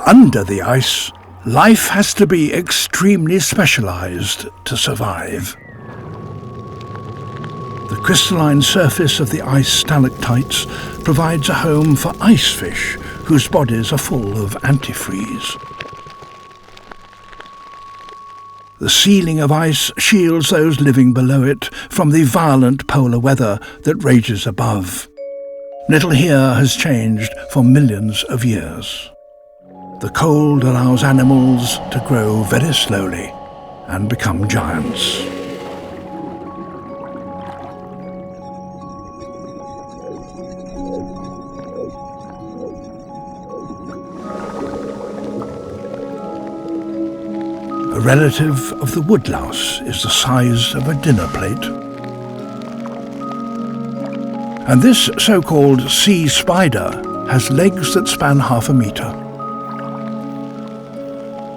Under the ice, life has to be extremely specialized to survive. The crystalline surface of the ice stalactites provides a home for ice fish whose bodies are full of antifreeze. The ceiling of ice shields those living below it from the violent polar weather that rages above. Little here has changed for millions of years. The cold allows animals to grow very slowly and become giants. A relative of the woodlouse is the size of a dinner plate. And this so-called sea spider has legs that span half a meter.